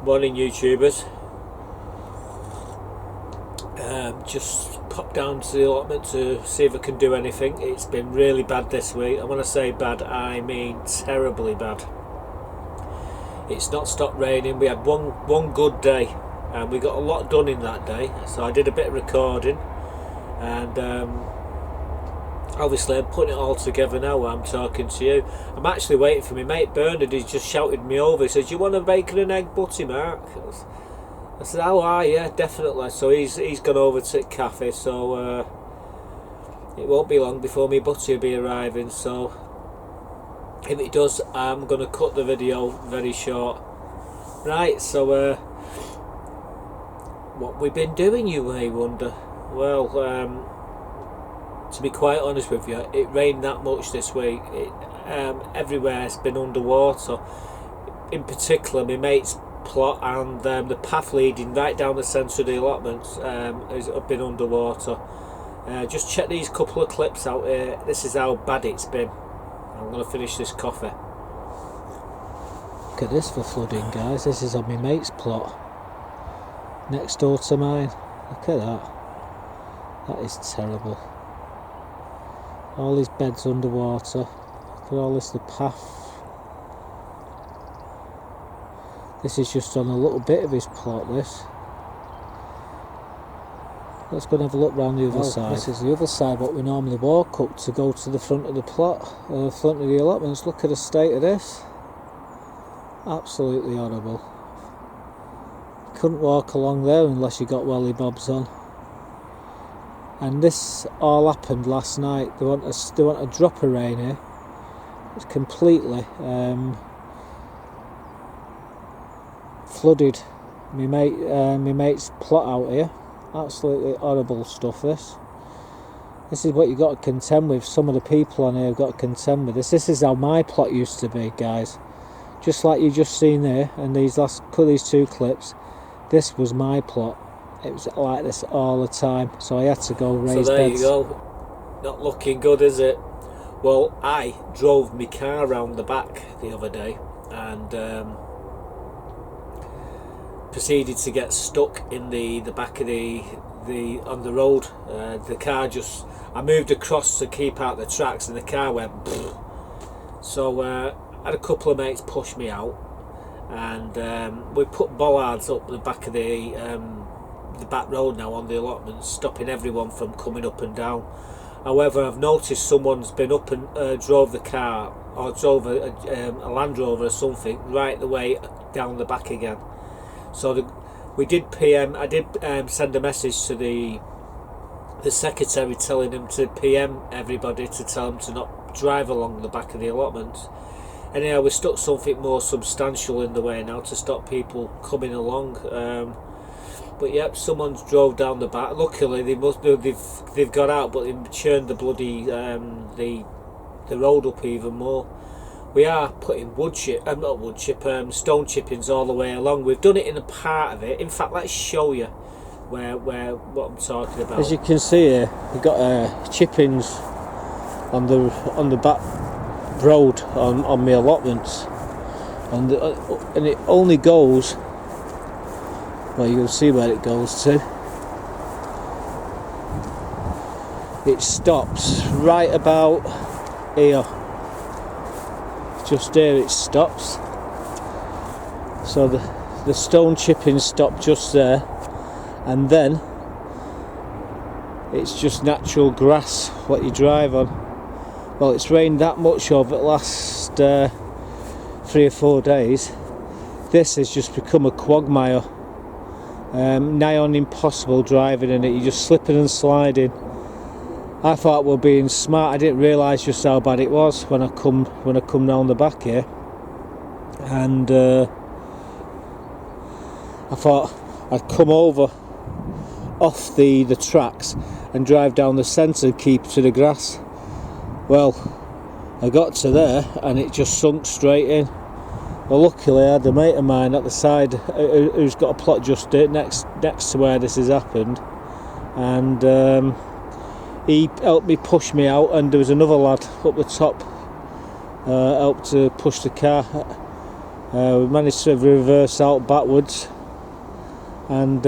Morning YouTubers. Just popped down to the allotment to see if I can do anything. It's been really bad this week, and when I say bad I mean terribly bad. It's not stopped raining. We had one good day and we got a lot done in that day, so I did a bit of recording, and obviously I'm putting it all together now while I'm talking to you. I'm actually waiting for my mate Bernard. He's just shouted me over. He says, "Do you want a bacon and egg butty, Mark?" I said, "Oh, yeah, definitely." So he's gone over to the cafe, so it won't be long before my butty will be arriving. So if it does, I'm going to cut the video very short. Right, so what we've been doing, you may wonder. Well, to be quite honest with you, it rained that much this week. Everywhere has been underwater. In particular, my mate's plot and the path leading right down the centre of the allotments has been underwater. Just check these couple of clips out here. This is how bad it's been. I'm going to finish this coffee. Look at this for flooding, guys. This is on my mate's plot next door to mine. Look at that. That is terrible. All these beds underwater. Look at all this, the path. This is just on a little bit of his plot, this. Let's go and have a look round the other side. This is the other side, what we normally walk up to go to the front of the plot, front of the allotments. Look at the state of this. Absolutely horrible. You couldn't walk along there unless you got welly bobs on. And this all happened last night. They want a drop of rain here. It's completely flooded my mate's plot out here. Absolutely horrible stuff. This is what you got to contend with. Some of the people on here have got to contend with this. This is how my plot used to be, guys. Just like you just seen there in these two clips. This was my plot. It was like this all the time, so I had to go raise beds. So there you go. Not looking good, is it? Well, I drove my car around the back the other day and proceeded to get stuck in the back of the on the road. The car I moved across to keep out the tracks, and the car went pfft. So I had a couple of mates push me out, and we put bollards up the back of the back road now on the allotment, stopping everyone from coming up and down. However, I've noticed someone's been up and drove the car, or drove a Land Rover or something right the way down the back again. So we did PM. I did send a message to the secretary telling him to PM everybody to tell them to not drive along the back of the allotments. Anyhow, we stuck something more substantial in the way now to stop people coming along. But yep, someone's drove down the back. Luckily, they've got out, but they've churned the bloody the road up even more. We are putting stone chippings all the way along. We've done it in a part of it. In fact, let's show you what I'm talking about. As you can see here, we've got chippings on the back road on my allotments, and it only goes. Well, you'll see where it goes to. It stops right about here. Just there it stops. So the stone chippings stop just there, and then it's just natural grass what you drive on. Well, it's rained that much over the last 3 or 4 days. This has just become a quagmire. Nigh on impossible driving in it. You're just slipping and sliding. I thought we were being smart. I didn't realise just how bad it was when I come down the back here, and I thought I'd come over off the tracks and drive down the centre and keep to the grass. Well, I got to there and it just sunk straight in. Well, luckily I had a mate of mine at the side who's got a plot just next to where this has happened, and he helped me push me out, and there was another lad up the top helped to push the car We managed to reverse out backwards, and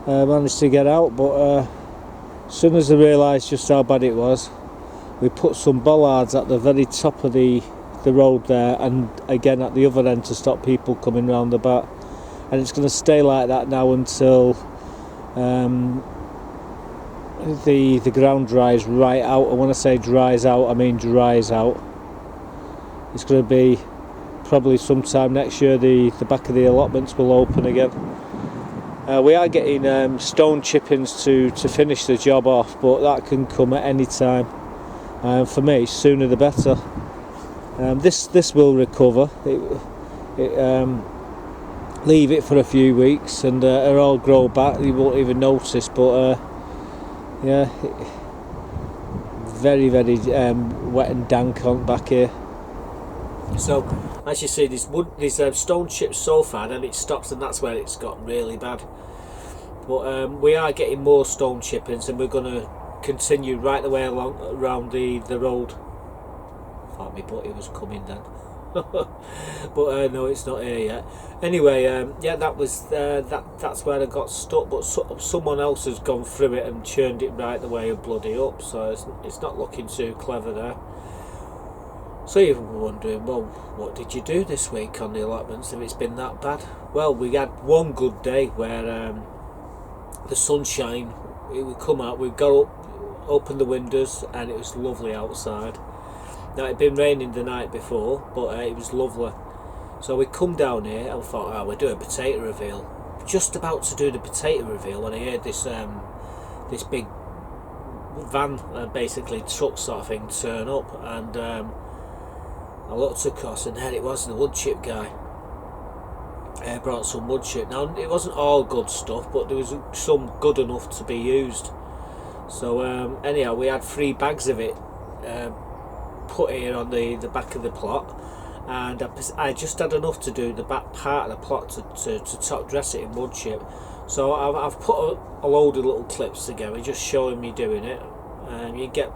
managed to get out, but as soon as I realised just how bad it was, we put some bollards at the very top of the road there, and again at the other end to stop people coming round the back, and it's going to stay like that now until the ground dries right out. And when I say dries out, I mean dries out. It's going to be probably sometime next year the back of the allotments will open again. We are getting stone chippings to finish the job off, but that can come at any time. For me, sooner the better. This will recover. Leave it for a few weeks and it'll all grow back. You won't even notice, but very wet and dank on back here. So as you see, these stone chips so far, then it stops, and that's where it's got really bad. But we are getting more stone chippings, and we're going to continue right the way along around the road. Thought my buddy was coming then. But no, it's not here yet. Anyway, that was that's where I got stuck, but someone else has gone through it and churned it right the way bloody up, so it's not looking too clever there. So you're wondering, well, what did you do this week on the allotments if it's been that bad? Well, we had one good day where the sunshine, it would come out, we'd go up, open the windows, and it was lovely outside. Now, it had been raining the night before, but it was lovely. So we come down here and thought, we're doing potato reveal. Just about to do the potato reveal when I heard this big van, basically truck sort of thing, turn up, and I looked across, and there it was, the wood chip guy. Brought some wood chip. Now, it wasn't all good stuff, but there was some good enough to be used. So anyhow, we had 3 bags of it put here on the back of the plot, and I just had enough to do the back part of the plot to top dress it in wood chip. So I've put a load of little clips together just showing me doing it. You get,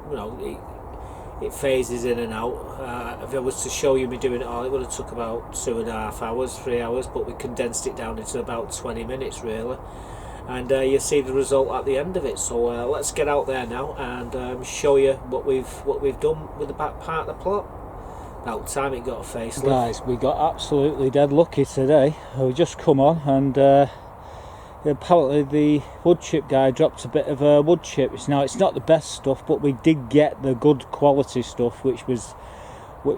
it phases in and out. If I was to show you me doing it all, it would have took about 2.5 hours, 3 hours, but we condensed it down into about 20 minutes really. And you see the result at the end of it. So let's get out there now and show you what we've done with the back part of the plot. About time it got a facelift. Guys, we got absolutely dead lucky today. We just come on, and apparently the wood chip guy dropped a bit of wood chips. Now, it's not the best stuff, but we did get the good quality stuff, which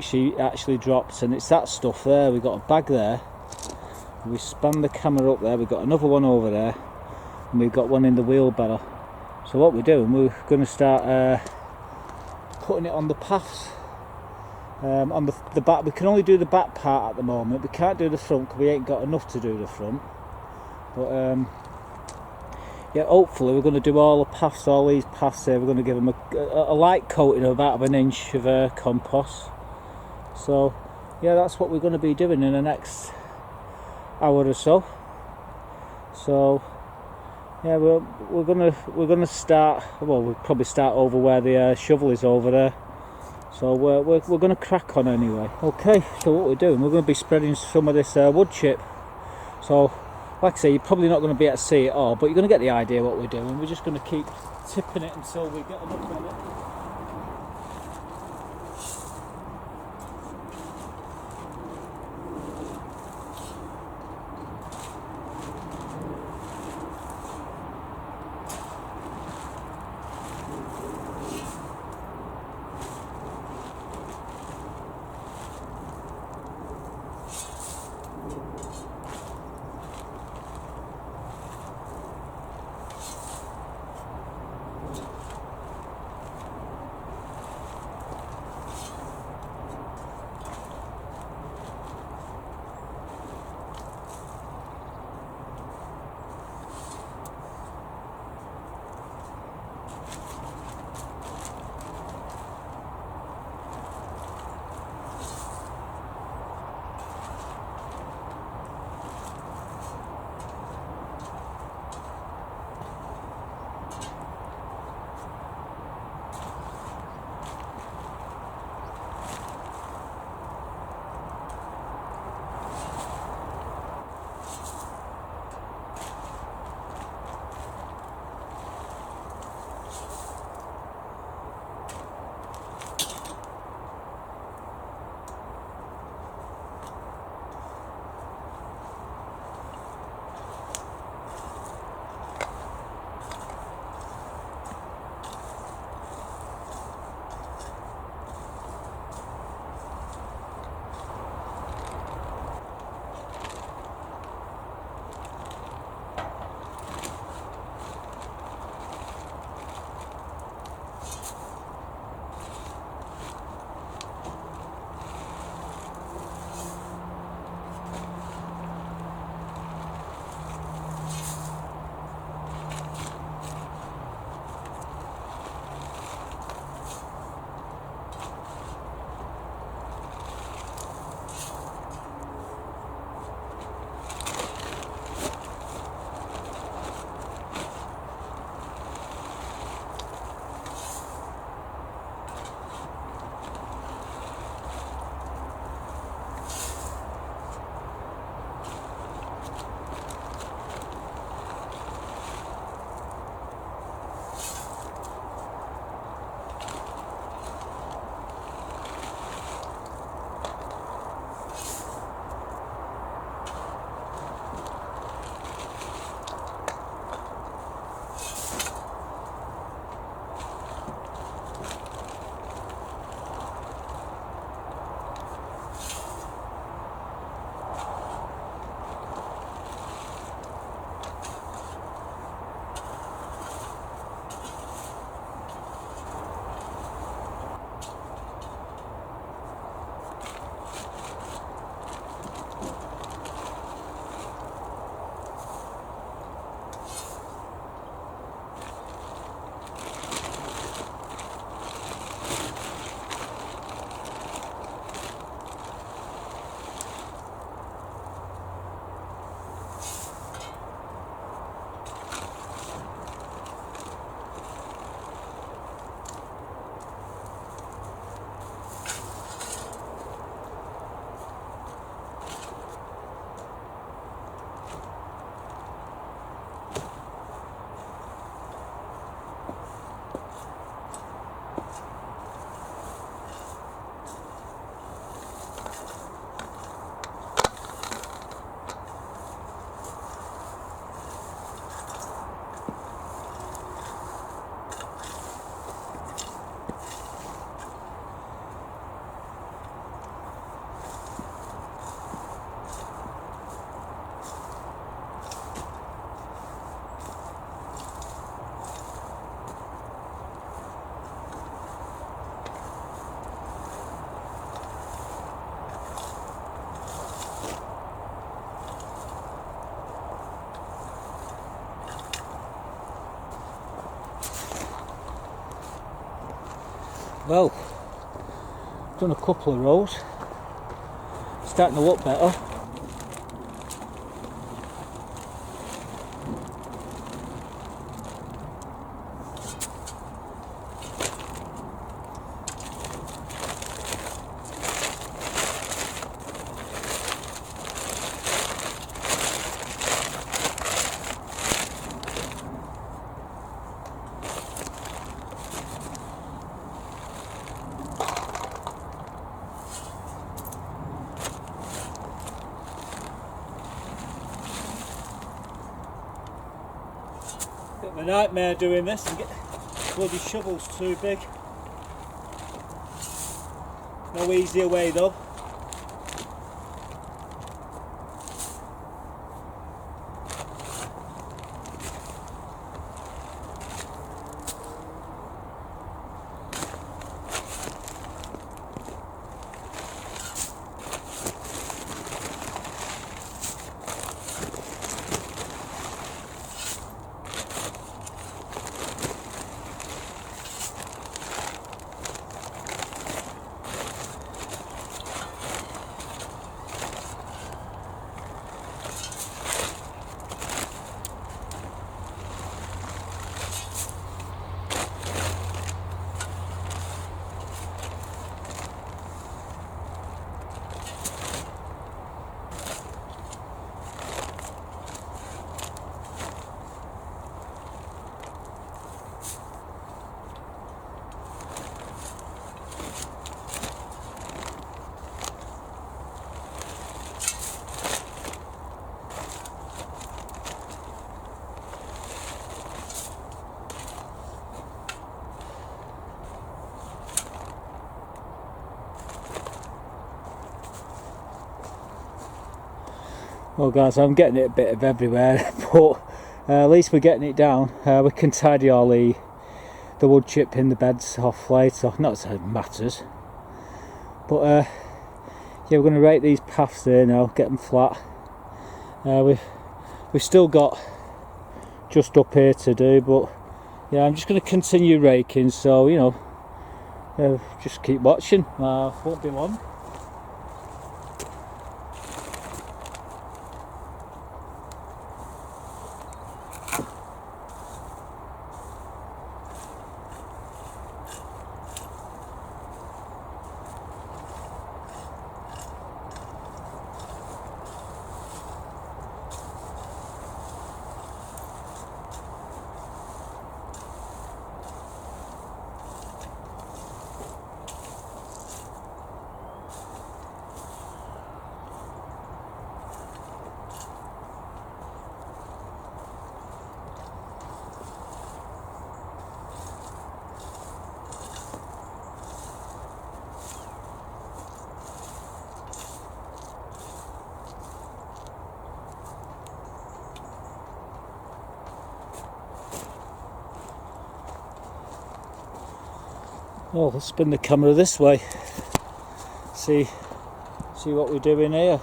he actually dropped, and it's that stuff there. We got a bag there. We span the camera up there. We got another one over there, and we've got one in the wheelbarrow. So what we're doing, we're going to start putting it on the paths. On the back, we can only do the back part at the moment. We can't do the front because we ain't got enough to do the front. But hopefully we're going to do all the paths, all these paths here. We're going to give them a light coating of about 1 inch of compost. So that's what we're going to be doing in the next hour or so. So we're going to start. Well, we'll probably start over where the shovel is over there. So we're going to crack on anyway. Okay, so what we're doing, we're going to be spreading some of this wood chip. So, like I say, you're probably not going to be able to see it all, but you're going to get the idea what we're doing. We're just going to keep tipping it until we get enough of it. Well, done a couple of rows, starting to look better. Bit of a nightmare doing this, and get bloody shovels too big. No easier way though. Well guys, I'm getting it a bit of everywhere, but at least we're getting it down. We can tidy all the wood chip in the beds off later, not that it matters. But yeah, we're going to rake these paths there now, get them flat. We've still got just up here to do, but yeah, I'm just going to continue raking, so you know, just keep watching, won't be long. Well, let's spin the camera this way. See what we're doing here.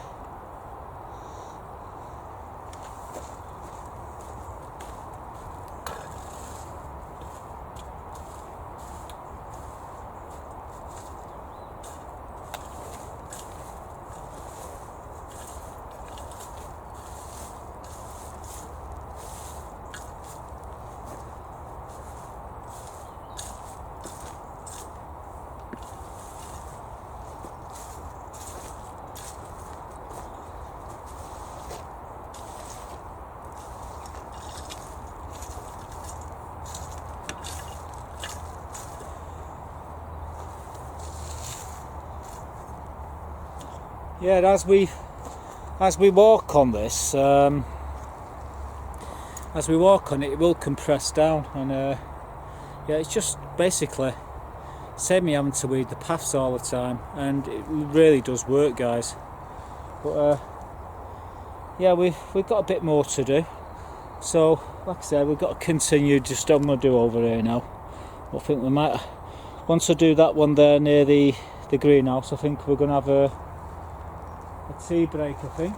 Yeah, as we walk on this, as we walk on it, it will compress down, and yeah, it's just basically save me having to weed the paths all the time, and it really does work, guys. But yeah, we've got a bit more to do, so like I said, we've got to continue. Just I'm going to do over here now. I think we might, once I do that one there near the greenhouse, I think we're going to have a tea break, I think.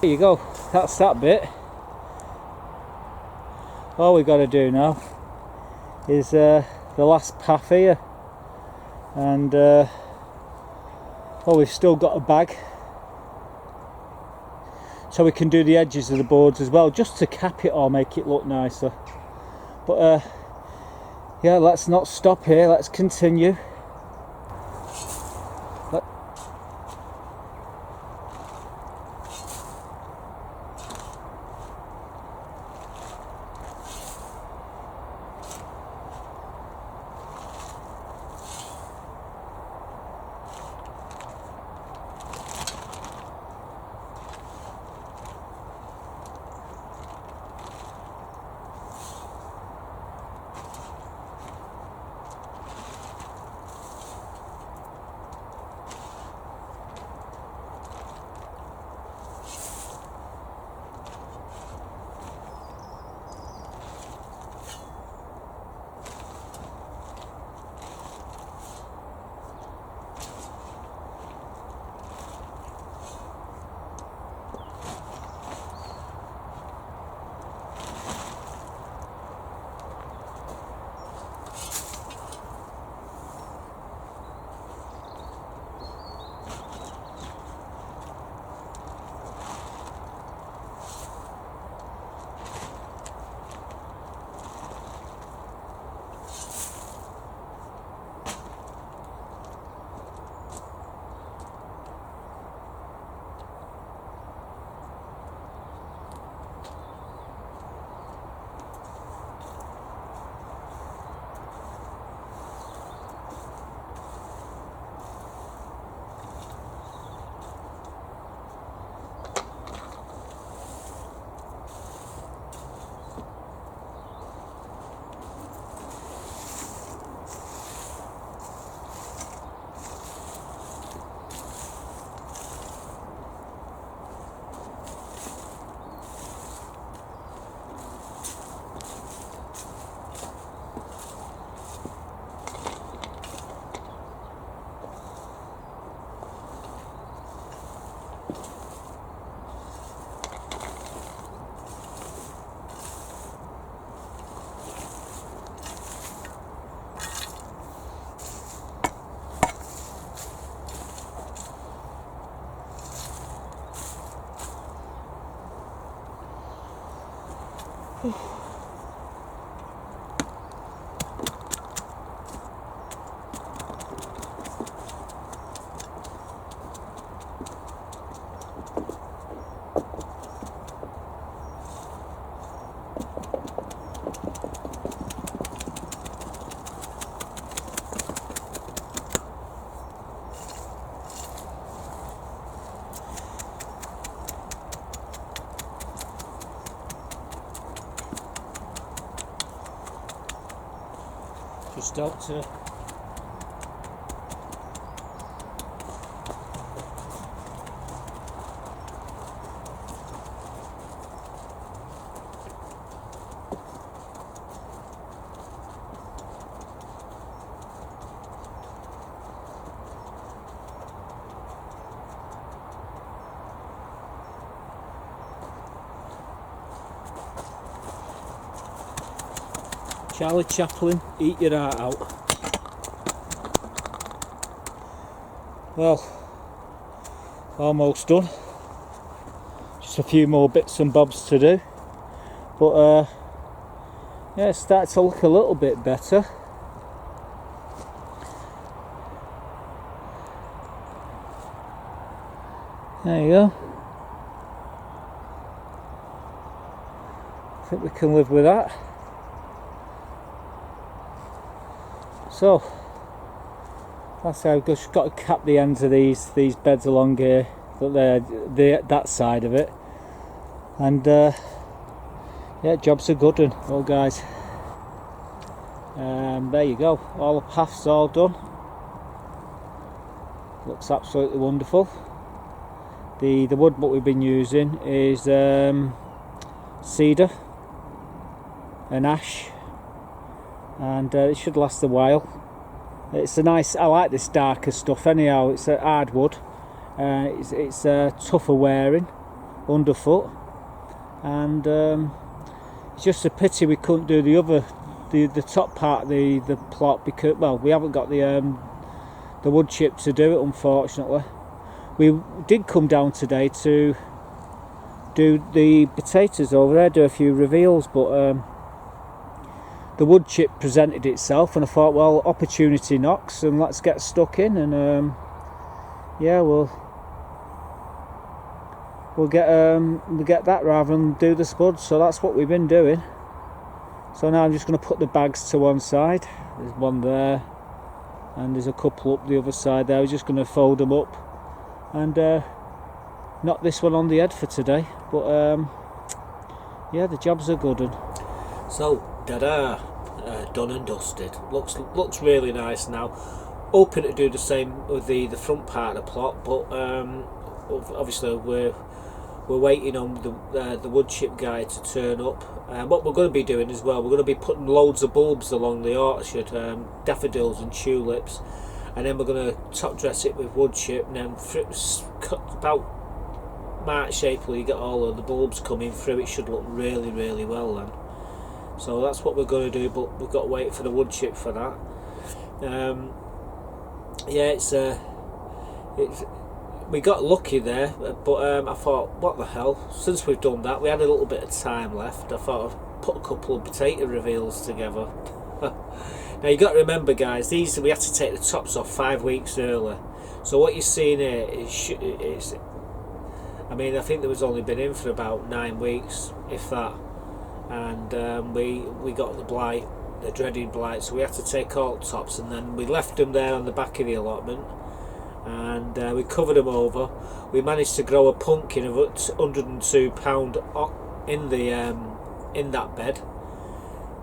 There you go, that's that bit. All we've got to do now is the last path here, and we've still got a bag, so we can do the edges of the boards as well, just to cap it all, make it look nicer. But yeah, let's not stop here, let's continue. Just out to Charlie Chaplin, eat your heart out. Well, almost done. Just a few more bits and bobs to do. But yeah, it starts to look a little bit better. There you go. I think we can live with that. So that's how I've just got to cap the ends of these beds along here, that side of it, and yeah, job's a good one. Well guys, there you go, all the paths all done. Looks absolutely wonderful. The wood what we've been using is cedar and ash, and it should last a while. It's a nice, I like this darker stuff anyhow. It's a hardwood, it's tougher wearing, underfoot, and it's just a pity we couldn't do the top part of the plot, because, well, we haven't got the wood chip to do it, unfortunately. We did come down today to do the potatoes over there, do a few reveals, but the wood chip presented itself, and I thought, well, opportunity knocks, and let's get stuck in, and yeah, we'll get that rather than do the spuds. So that's what we've been doing. So now I'm just going to put the bags to one side. There's one there, and there's a couple up the other side there. We're just going to fold them up and knock this one on the head for today. But yeah, the jobs are good. So, done and dusted. Looks really nice now. Hoping to do the same with the front part of the plot, but obviously we're waiting on the wood chip guy to turn up. What we're going to be doing as well, we're going to be putting loads of bulbs along the orchard, daffodils and tulips, and then we're going to top dress it with wood chip, and then about March, April, you get all of the bulbs coming through. It should look really, really well then. So that's what we're going to do, but we've got to wait for the wood chip for that. Yeah, it's we got lucky there, but I thought, what the hell, since we've done that, we had a little bit of time left. I thought I'd put a couple of potato reveals together. Now you got to remember, guys, these we had to take the tops off 5 weeks early. So what you're seeing here is I mean, I think there was only been in for about 9 weeks, if that, and we got the blight, the dreaded blight, so we had to take all the tops, and then we left them there on the back of the allotment, and we covered them over. We managed to grow a pumpkin of £102 in that bed.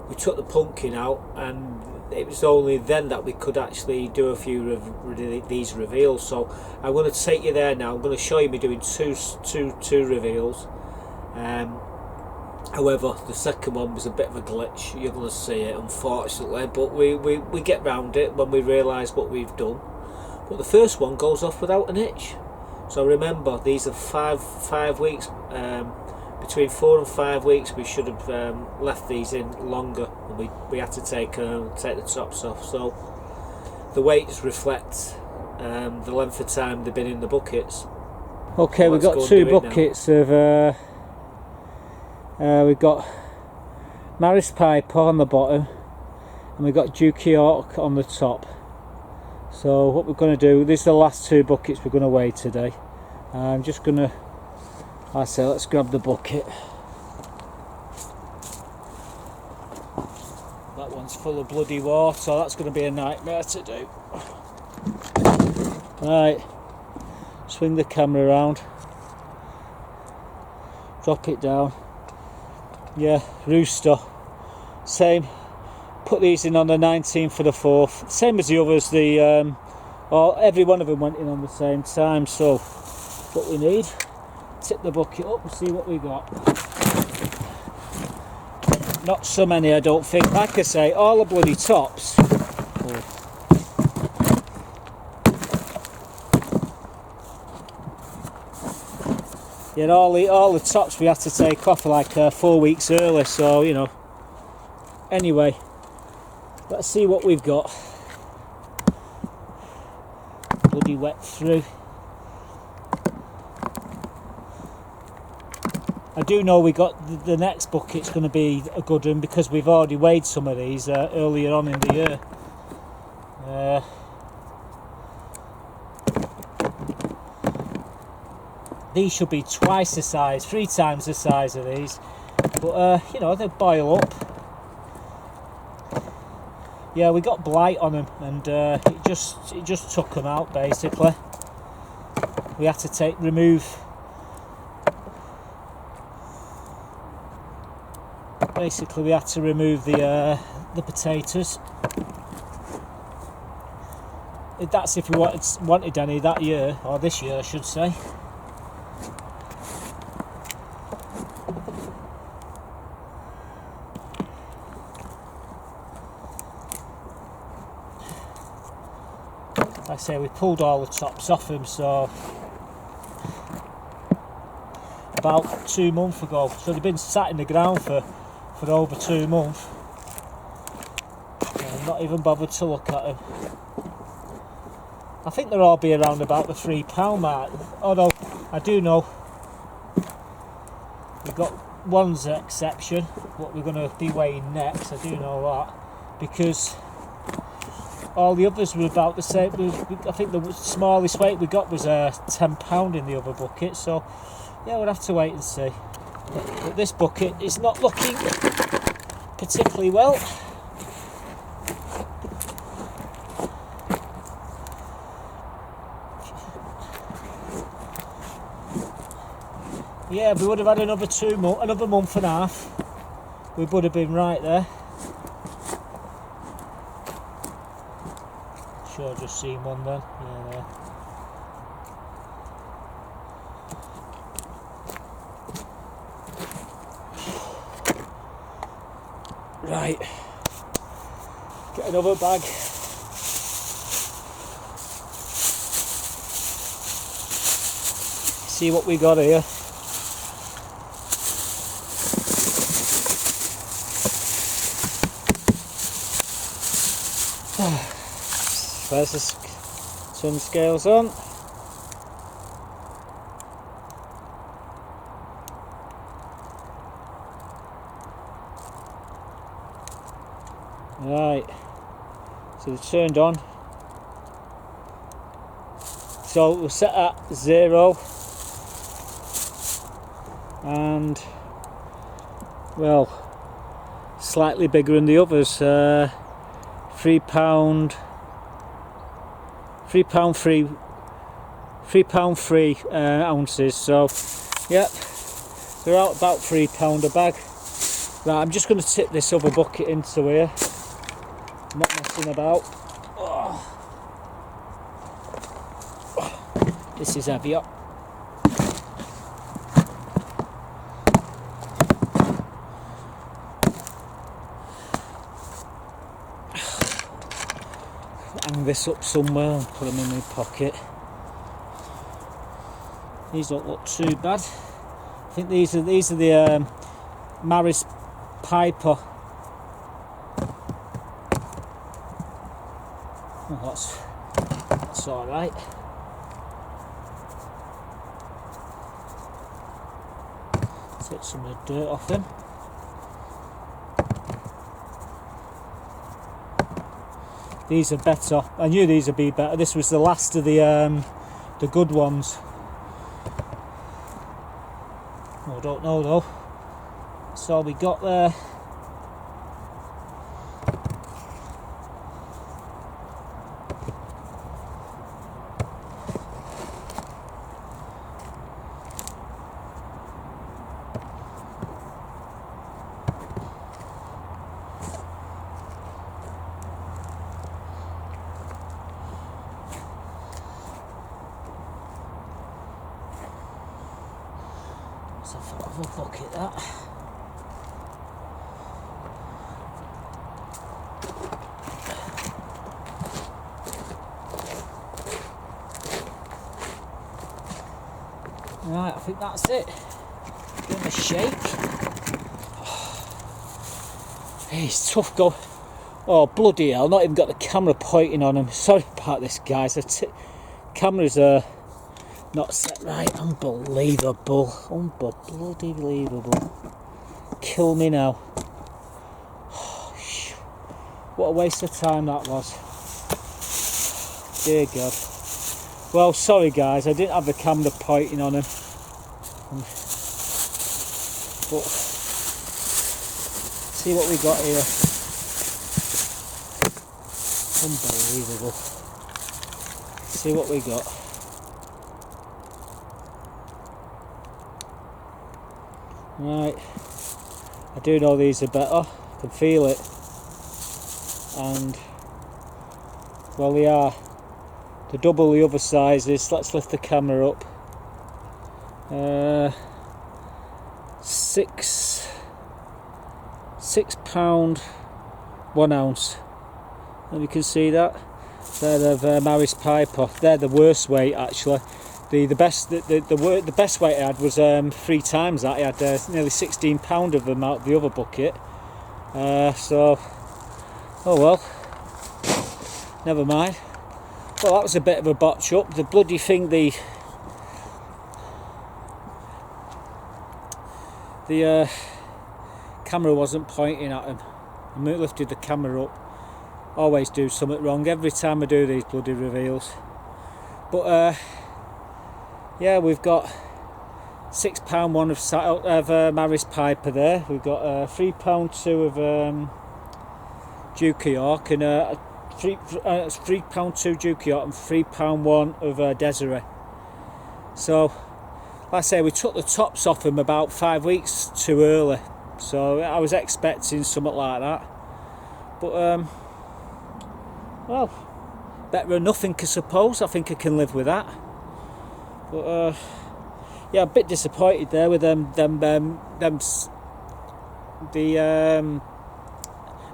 We took the pumpkin out, and it was only then that we could actually do a few these reveals. So I'm going to take you there now. I'm going to show you me doing two reveals. However, the second one was a bit of a glitch. You're going to see it, unfortunately, but we get round it when we realise what we've done. But the first one goes off without an itch. So remember, these are five weeks. Between 4 and 5 weeks, we should have left these in longer, and we had to take the tops off. So the weights reflect the length of time they've been in the buckets. Okay, So we've let's got go 2 and do it buckets of we've got Maris Piper on the bottom, and we've got Duke York on the top. So what we're going to do, these are the last 2 buckets we're going to weigh today. I'm just going to, I say, let's grab the bucket. That one's full of bloody water, so that's going to be a nightmare to do. Right, swing the camera around, drop it down. Yeah, Rooster, same. Put these in on the 19th for the 4th, same as the others. Every one of them went in on the same time. So what we need, tip the bucket up and see what we got. Not so many, I don't think. Like I say, all the bloody tops. Yeah, all the tops we had to take off like 4 weeks early. So you know. Anyway, let's see what we've got. Bloody wet through. I do know we got the next bucket's going to be a good one, because we've already weighed some of these earlier on in the year. These should be twice the size, 3 times the size of these, but you know, they boil up. Yeah, we got blight on them, and it just took them out basically. We had to remove. Basically, we had to remove the potatoes. That's if we wanted any that year, or this year I should say. Like I say, we pulled all the tops off them, so about 2 months ago. So they've been sat in the ground for over 2 months. And I'm not even bothered to look at them. I think they'll all be around about the £3 mark. Although I do know we've got one's an exception, what we're going to be weighing next. I do know that, because all the others were about the same. I think the smallest weight we got was £10 in the other bucket. So yeah, we'll have to wait and see. But this bucket is not looking particularly well. Yeah, we would have had another month and a half. We would have been right there. Sure, I've just seen one then. Yeah, there. Right. Get another bag. See what we got here. There's the sun scales on. Right, so they're turned on. So we're set at 0, and well, slightly bigger than the others. £3 3 ounces. So yep, they're out about £3 a bag. Right, I'm just going to tip this other bucket into here. I'm not messing about. Oh. This is heavier. Hang this up somewhere and put them in my pocket. These don't look too bad. I think these are the Maris Piper. Oh, that's all right. Take some of the dirt off them. These are better. I knew these would be better. This was the last of the good ones. Oh, I don't know though. That's all we got there. Let's have a look at that. Right, I think that's it. Give them a shake. Hey, it's tough go. Oh bloody hell! Not even got the camera pointing on him. Sorry about this, guys. The cameras are not set right. Unbelievable. Unbelievable. Kill me now. What a waste of time that was. Dear God. Well, sorry guys, I didn't have the camera pointing on him. But see what we got here. Unbelievable. See what we got. Right, I do know these are better, I can feel it, and well they are. To double the other sizes, let's lift the camera up. £6 1 ounce, and you can see that. They're the Maris Piper, they're the worst weight actually. The best weight I had was 3 times that. I had nearly 16 pound of them out of the other bucket. So, oh well, never mind. Well, that was a bit of a botch up. The bloody thing, the camera wasn't pointing at him. I lifted the camera up. Always do something wrong every time I do these bloody reveals. But yeah, we've got £6 of Maris Piper there. We've got £3.2 of Duke of York, and £3.2 Duke of York and £3.1 of Desiree. So, like I say, we took the tops off them about 5 weeks too early. So I was expecting something like that. But well, better than nothing, I suppose. I think I can live with that. But yeah, I'm a bit disappointed there with the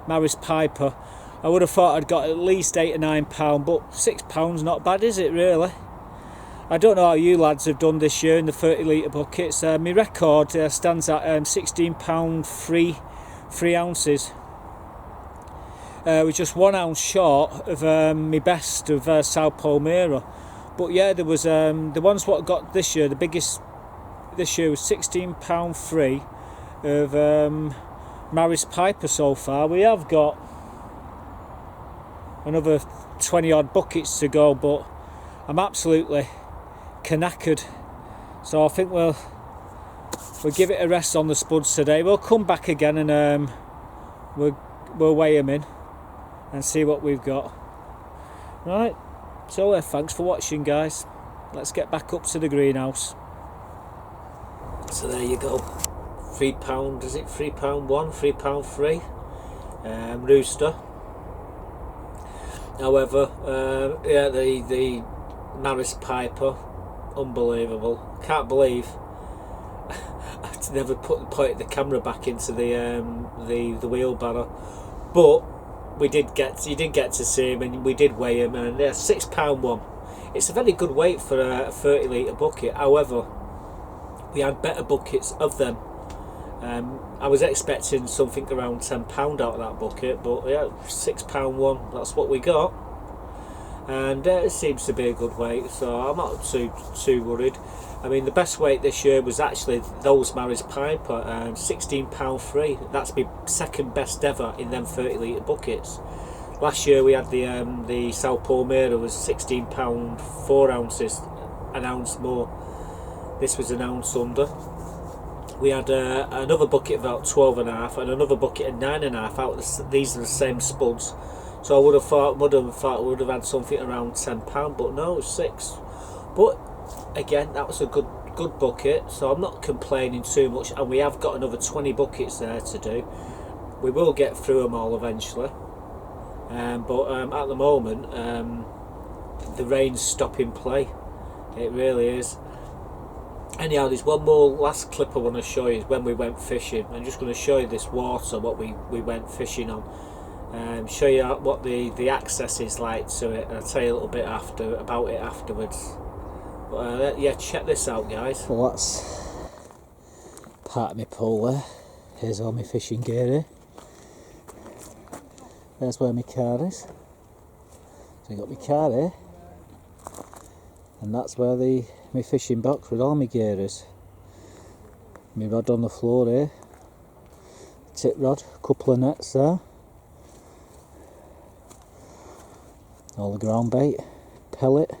Maris Piper. I would have thought I'd got at least £8 or £9, but £6 not bad, is it really? I don't know how you lads have done this year in the 30 litre buckets. My record stands at £16 3 ounces. It was just 1 ounce short of my best of South Palmyra. But yeah, there was the ones what I got this year. The biggest this year was £16 3 of Maris Piper so far. We have got another 20 odd buckets to go, but I'm absolutely knackered. So I think we'll give it a rest on the spuds today. We'll come back again and we'll weigh them in and see what we've got. Right, so thanks for watching, guys. Let's get back up to the greenhouse. So there you go. £3, is it £3.1, £3.3 Rooster. However, yeah, the Maris Piper, unbelievable. Can't believe I never pointed the camera back into the wheelbarrow, but you did get to see him, and we did weigh him, and £6.1. It's a very good weight for a 30 litre bucket. However, we had better buckets of them. I was expecting something around £10 out of that bucket, but yeah, £6.1, that's what we got. And it seems to be a good weight, so I'm not too worried. I mean, the best weight this year was actually those Maris Piper, £16 3. That's my second best ever in them 30 litre buckets. Last year we had the South Palmyra was £16 4 ounces, an ounce more. This was an ounce under. We had another bucket of about 12.5 and another bucket of 9.5 out. These are the same spuds. So I would have thought we would have had something around £10, but no, it was 6. But again, that was a good bucket, so I'm not complaining too much. And we have got another 20 buckets there to do. We will get through them all eventually. But at the moment, the rain's stopping play. It really is. Anyhow, there's one more last clip I want to show you, when we went fishing. I'm just going to show you this water, what we went fishing on. Show you what the access is like to it, and I'll tell you a little bit about it afterwards. But yeah, check this out, guys. Well, that's part of my pole there. Here's all my fishing gear here. There's where my car is. So you got my car here, and that's where my fishing box with all my gear is. My rod on the floor here, tip rod, couple of nets there, all the ground bait, pellet,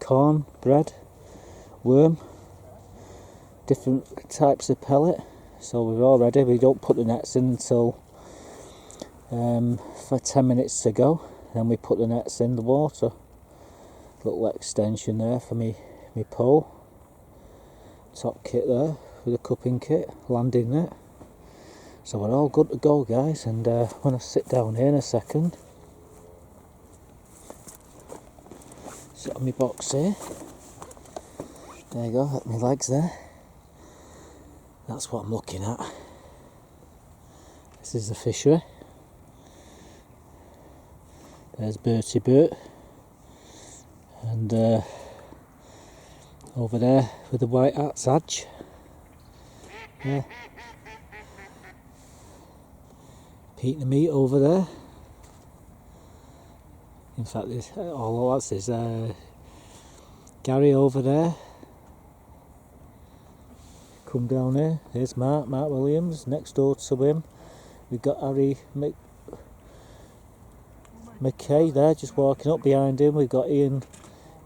corn, bread, worm, different types of pellet. So we're all ready. We don't put the nets in until for 10 minutes to go, then we put the nets in the water. Little extension there for me pole, top kit there with a cupping kit, landing net. So we're all good to go, guys. And when I sit down here in a second, sit on my box here, there you go, got my legs there. That's what I'm looking at. This is the fishery. There's Bertie Bert, and over there with the white hat's edge. Yeah. Pete the meat over there. In fact, there's all the lads. There's Gary over there. Come down here. Here's Mark Williams. Next door to him, we've got Harry McKay there, just walking up behind him. We've got Ian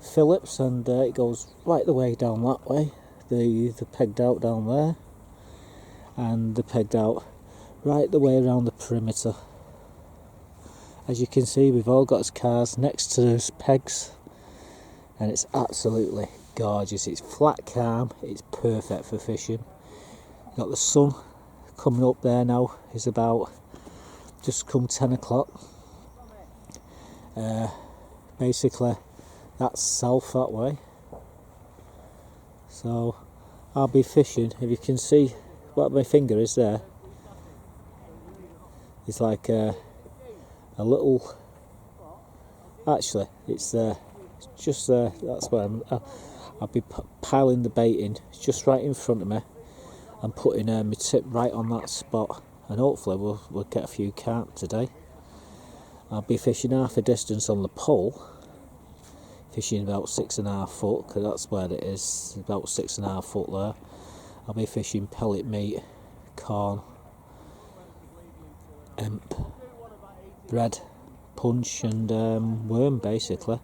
Phillips, and it goes right the way down that way. The pegged out down there, and the pegged out right the way around the perimeter. As you can see, we've all got us cars next to those pegs, and it's absolutely gorgeous. It's flat, calm, it's perfect for fishing. Got the sun coming up there now. It's about just come 10 o'clock. Basically that's south that way, so I'll be fishing. If you can see what my finger is there, it's like a little, actually it's just there. That's where I'll be piling the bait in. It's just right in front of me. I'm putting my tip right on that spot, and hopefully we'll get a few carp today. I'll be fishing half a distance on the pole, fishing about 6.5 foot, because that's where it is, about 6.5 foot there. I'll be fishing pellet meat, corn, hemp, bread, punch and worm basically.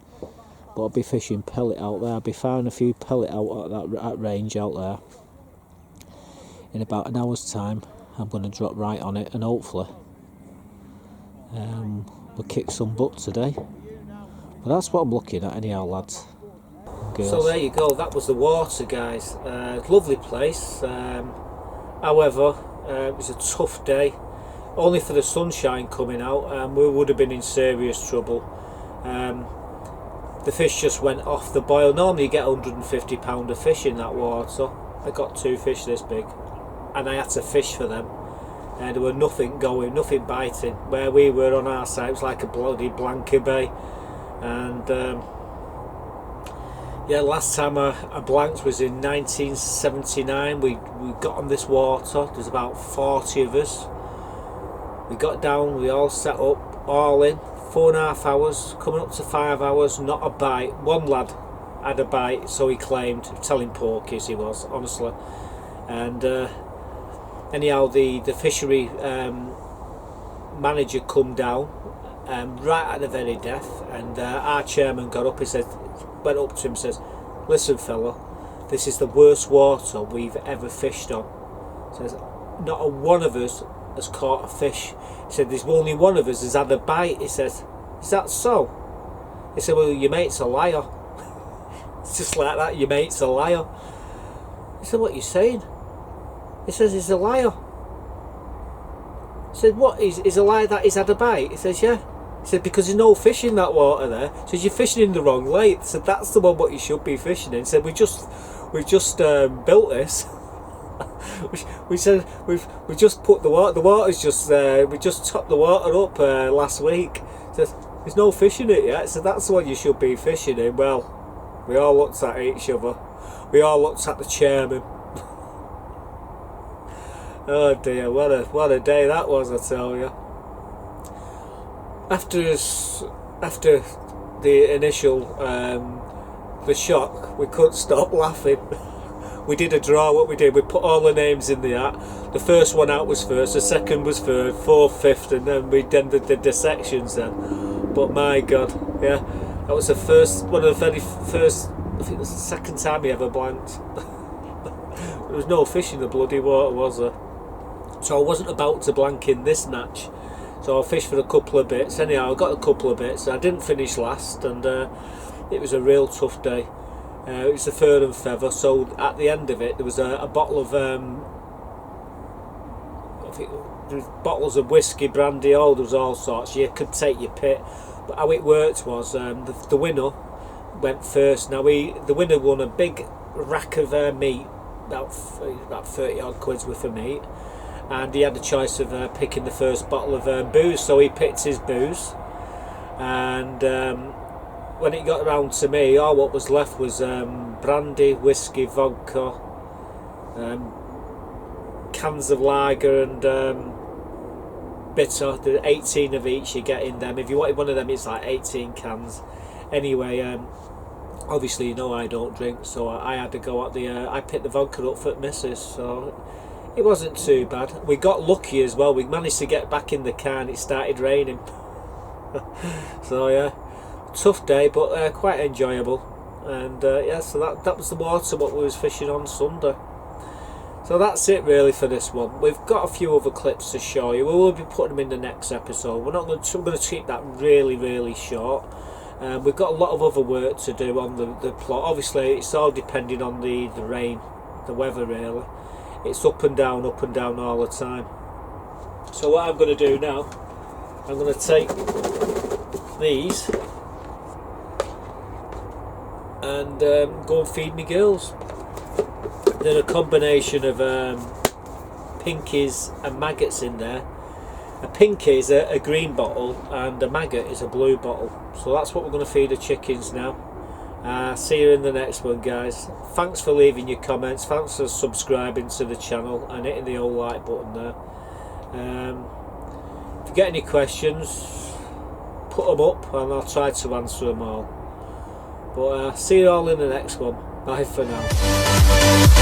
But I'll be fishing pellet out there. I'll be firing a few pellet out at that range out there. In about an hour's time I'm going to drop right on it, and hopefully we'll kick some butt today. But that's what I'm looking at anyhow, lads. So there you go, that was the water, guys. Lovely place. However, it was a tough day. Only for the sunshine coming out, we would have been in serious trouble. The fish just went off the boil. Normally you get 150 pound of fish in that water. I got 2 fish this big, and I had to fish for them. And there were nothing going, nothing biting. Where we were on our side, it was like a bloody blanket bay. And yeah, last time I blanked was in 1979. We got on this water. There's about 40 of us. We got down, we all set up, all in, 4.5 hours, coming up to 5 hours, not a bite. One lad had a bite, so he claimed, telling porkies he was, honestly. And anyhow, the fishery manager come down right at the very death, and our chairman got up, went up to him and says, "Listen fella, this is the worst water we've ever fished on." Says, "Not a one of us has caught a fish." He said, "There's only one of us has had a bite." He says, "Is that so?" He said, "Well, your mate's a liar." It's just like that, your mate's a liar. He said, "What are you saying?" He says, "He's a liar." He said, "What? He's a liar that he's had a bite?" He says, "Yeah." He said, "Because there's no fish in that water there." He says, "You're fishing in the wrong lake." He said, "That's the one what you should be fishing in." He said, we've just built this." we said we just put the water's just we just topped the water up last week. He says, "There's no fish in it yet." So that's the one you should be fishing in. Well, we all looked at each other. We all looked at the chairman. Oh dear, what a day that was, I tell you. After the initial the shock, we couldn't stop laughing. We did a draw. What we did, we put all the names in the hat. The first one out was first, the second was third, fourth, fifth, and then we did the dissections then. But my God, yeah, that was one of the very first, I think it was the second time we ever blanked. There was no fish in the bloody water, was there? So I wasn't about to blank in this natch. So I fished for a couple of bits. Anyhow, I got a couple of bits. I didn't finish last, and it was a real tough day. It was the fur and feather. So at the end of it, there was a bottle of I think there was bottles of whiskey, brandy, there was all sorts. You could take your pick. But how it worked was the winner went first. Now the winner won a big rack of meat, about 30 odd quid's worth of meat. And he had the choice of picking the first bottle of booze, so he picked his booze, and when it got around to me, all what was left was brandy, whiskey, vodka, cans of lager and bitter. There are 18 of each you get in them. If you wanted one of them, it's like 18 cans. Anyway, obviously you know I don't drink, so I had to go at the I picked the vodka up for the missus, so it wasn't too bad. We got lucky as well. We managed to get back in the car and it started raining. So yeah, tough day, but quite enjoyable. And yeah, so that was the water what we was fishing on Sunday. So that's it really for this one. We've got a few other clips to show you. We will be putting them in the next episode. We're going to keep that really short. We've got a lot of other work to do on the plot. Obviously it's all depending on the rain, the weather really. It's up and down all the time. So what I'm going to do now, I'm going to take these and go and feed me girls. They're a combination of pinkies and maggots in there. A pinky is a green bottle and a maggot is a blue bottle. So that's what we're going to feed the chickens now. See you in the next one, guys. Thanks for leaving your comments, thanks for subscribing to the channel and hitting the old like button there. If you get any questions, put them up and I'll try to answer them all. But see you all in the next one. Bye for now.